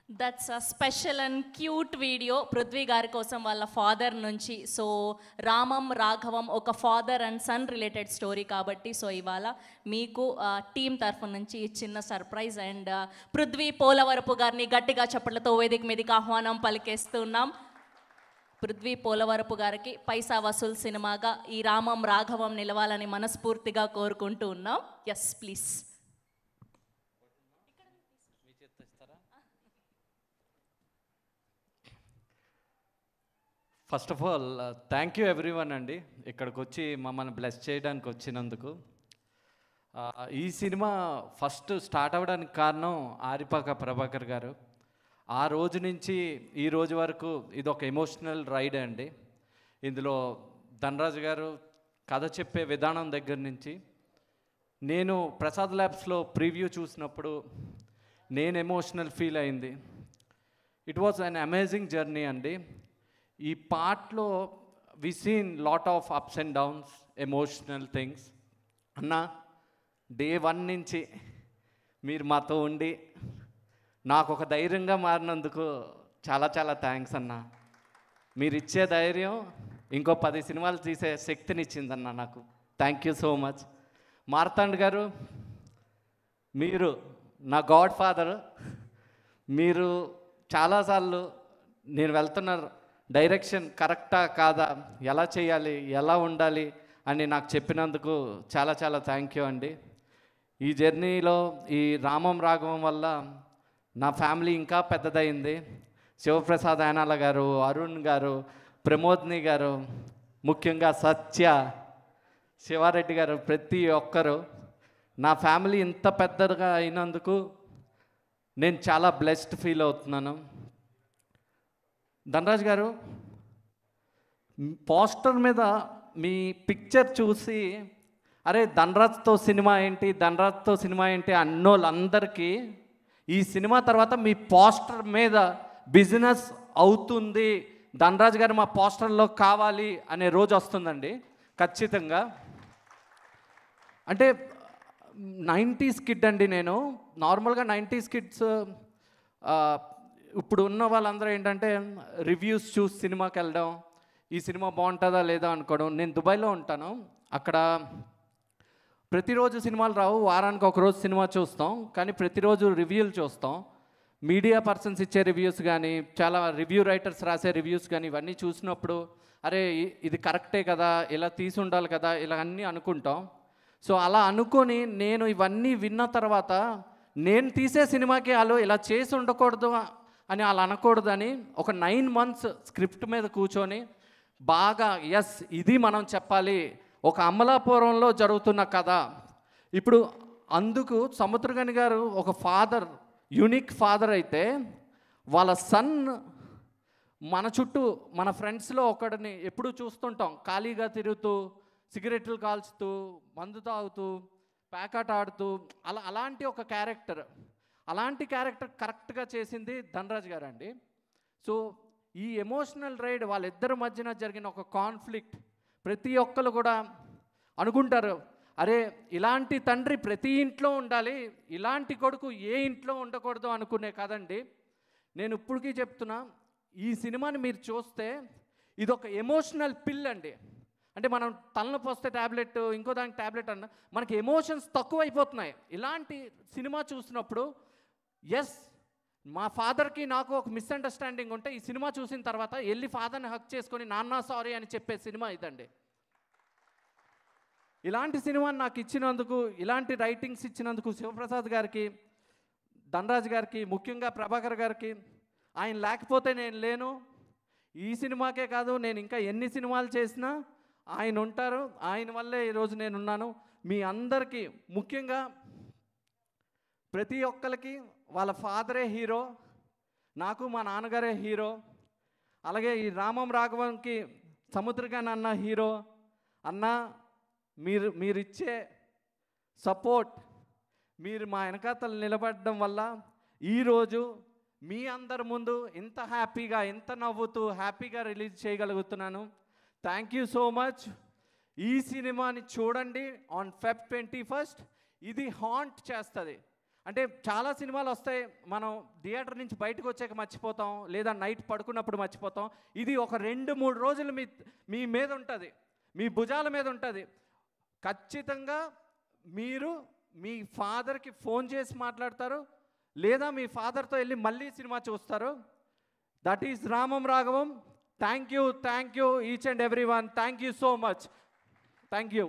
That's a special and cute video Prithvi గారి కోసం వాళ్ళ ఫాదర్ నుంచి. సో రామం రాఘవం ఒక father and son related story కాబట్టి సో ఇవాళ మీకు టీం తరఫు నుంచి చిన్న సర్ప్రైజ్. అండ్ పృథ్వీ పోలవరపు గారిని గట్టిగా చప్పట్లతో వేదిక మీదకి ఆహ్వానం పలికేస్తున్నాం. పృథ్వీ పోలవరపు గారికి పైసా వసూల్ సినిమాగా ఈ రామం రాఘవం నిలవాలని మనస్ఫూర్తిగా కోరుకుంటూ ఉన్నాం. Yes please. First of all thank you everyone అండి, ఇక్కడికి వచ్చి మమ్మల్ని బ్లెస్ చేయడానికి వచ్చినందుకు. ఈ సినిమా ఫస్ట్ స్టార్ట్ అవ్వడానికి కారణం ఆరిపాక ప్రభాకర్ గారు. ఆ రోజు నుంచి ఈ రోజు వరకు ఇది ఒక ఎమోషనల్ రైడ్ అండి. ఇందులో ధనరాజు గారు కథ చెప్పే విధానం దగ్గర నుంచి నేను ప్రసాద్ ల్యాబ్స్లో ప్రివ్యూ చూసినప్పుడు నేను ఎమోషనల్ ఫీల్ అయింది. It was an amazing journey అండి. ఈ పార్ట్లో we seen lot of ups and downs, emotional things. అన్న డే 1 నుంచి మీరు మాతో ఉండి నాకు ఒక ధైర్యంగా మారినందుకు చాలా చాలా థ్యాంక్స్ అన్న. మీరు ఇచ్చే ధైర్యం ఇంకో 10 సినిమాలు తీసే శక్తినిచ్చిందన్న నాకు. Thank you so much. Marthand గారు, మీరు నా గాడ్ ఫాదర్. మీరు చాలాసార్లు నేను వెళ్తున్న డైరెక్షన్ కరెక్టా కాదా, ఎలా చేయాలి, ఎలా ఉండాలి అని నాకు చెప్పినందుకు చాలా చాలా థ్యాంక్ యూ అండి. ఈ జర్నీలో ఈ రామం రాఘవం వల్ల నా ఫ్యామిలీ ఇంకా పెద్దదైంది. శివప్రసాద్ యానాల గారు, అరుణ్ గారు, ప్రమోద్ని గారు, ముఖ్యంగా సత్య, శివారెడ్డి గారు, ప్రతి ఒక్కరు నా ఫ్యామిలీ ఇంత పెద్దగా అయినందుకు నేను చాలా బ్లెస్డ్ ఫీల్ అవుతున్నాను. ధనరాజ్ గారు, పోస్టర్ మీద మీ పిక్చర్ చూసి అరే ధనరాజ్తో సినిమా ఏంటి, ధనరాజ్తో సినిమా ఏంటి అన్నోళ్ళందరికీ ఈ సినిమా తర్వాత మీ పోస్టర్ మీద బిజినెస్ అవుతుంది, ధనరాజ్ గారు మా పోస్టర్లో కావాలి అనే రోజు వస్తుందండి ఖచ్చితంగా. అంటే 90s కిడ్ అండి నేను. నార్మల్గా 90s కిడ్స్ ఇప్పుడు ఉన్న వాళ్ళందరూ ఏంటంటే రివ్యూస్ చూసి సినిమాకి వెళ్ళడం, ఈ సినిమా బాగుంటుందా లేదా అనుకోవడం. నేను దుబాయ్లో ఉంటాను. అక్కడ ప్రతిరోజు సినిమాలు రావు, వారానికి ఒకరోజు సినిమా చూస్తాం, కానీ ప్రతిరోజు రివ్యూలు చూస్తాం. మీడియా పర్సన్స్ ఇచ్చే రివ్యూస్ కానీ, చాలా రివ్యూ రైటర్స్ రాసే రివ్యూస్ కానీ ఇవన్నీ చూసినప్పుడు అరే ఇది కరెక్టే కదా, ఇలా తీసి ఉండాలి కదా, ఇలా అన్నీ అనుకుంటాం. సో అలా అనుకొని నేను ఇవన్నీ విన్న తర్వాత నేను తీసే సినిమాకి వాళ్ళు ఇలా చేసి ఉండకూడదు అని అలా అనకూడదని ఒక 9 months స్క్రిప్ట్ మీద కూర్చొని బాగా ఎస్ ఇది మనం చెప్పాలి, ఒక అమలాపురంలో జరుగుతున్న కథ. ఇప్పుడు అందుకు సముద్రగని గారు ఒక ఫాదర్, యూనిక్ ఫాదర్ అయితే వాళ్ళ సన్ మన చుట్టూ మన ఫ్రెండ్స్లో ఒకడిని ఎప్పుడూ చూస్తుంటాం ఖాళీగా తిరుగుతూ, సిగరెట్లు కాల్చుతూ, మందు తాగుతూ, ప్యాకాట్ ఆడుతూ, అలాంటి ఒక క్యారెక్టర్. అలాంటి క్యారెక్టర్ కరెక్ట్గా చేసింది ధనరాజ్ గారు అండి. సో ఈ ఎమోషనల్ రైడ్ వాళ్ళిద్దరి మధ్యన జరిగిన ఒక కాన్ఫ్లిక్ట్ ప్రతి ఒక్కరు కూడా అనుకుంటారు అరే ఇలాంటి తండ్రి ప్రతి ఇంట్లో ఉండాలి, ఇలాంటి కొడుకు ఏ ఇంట్లో ఉండకూడదు అనుకునే కదండి. నేను ఇప్పటికీ చెప్తున్నా, ఈ సినిమాని మీరు చూస్తే ఇది ఒక ఎమోషనల్ పిల్ అండి. అంటే మనం తలనొప్పి వస్తే ట్యాబ్లెట్, ఇంకో దానికి ట్యాబ్లెట్ అన్న మనకి ఎమోషన్స్ తక్కువ అయిపోతున్నాయి. ఇలాంటి సినిమా చూసినప్పుడు ఎస్ మా ఫాదర్కి నాకు ఒక మిస్అండర్స్టాండింగ్ ఉంటే ఈ సినిమా చూసిన తర్వాత వెళ్ళి ఫాదర్ని హక్ చేసుకొని నాన్న సారీ అని చెప్పే సినిమా ఇదండి. ఇలాంటి సినిమాని నాకు ఇచ్చినందుకు, ఇలాంటి రైటింగ్స్ ఇచ్చినందుకు శివప్రసాద్ గారికి, ధనరాజ్ గారికి, ముఖ్యంగా ప్రభాకర్ గారికి, ఆయన లేకపోతే నేను లేను. ఈ సినిమాకే కాదు నేను ఇంకా ఎన్ని సినిమాలు చేసినా ఆయన ఉంటారు, ఆయన వల్లే ఈరోజు నేనున్నాను. మీ అందరికీ ముఖ్యంగా ప్రతి ఒక్కరికి వాళ్ళ ఫాదరే హీరో, నాకు మా నాన్నగారే హీరో. అలాగే ఈ రామం రాఘవంకి సముద్రగాని అన్న హీరో. అన్న మీరిచ్చే సపోర్ట్, మీరు మా వెనకాతలు నిలబడడం వల్ల ఈరోజు మీ అందరి ముందు ఇంత హ్యాపీగా, ఇంత నవ్వుతూ హ్యాపీగా రిలీజ్ చేయగలుగుతున్నాను. Thank you so much. ఈ సినిమాని చూడండి ఆన్ Feb 21st. ఇది హాంట్ చేస్తుంది. అంటే చాలా సినిమాలు వస్తాయి, మనం థియేటర్ నుంచి బయటకు వచ్చాక మర్చిపోతాం, లేదా నైట్ పడుకున్నప్పుడు మర్చిపోతాం. ఇది ఒక 2-3 రోజులు మీ మీద ఉంటుంది, మీ భుజాల మీద ఉంటుంది. ఖచ్చితంగా మీరు మీ ఫాదర్కి ఫోన్ చేసి మాట్లాడతారు, లేదా మీ ఫాదర్తో వెళ్ళి మళ్ళీ సినిమా చూస్తారు. That is Ramam Raghavam. Thank you each and every one. Thank you so much. Thank you.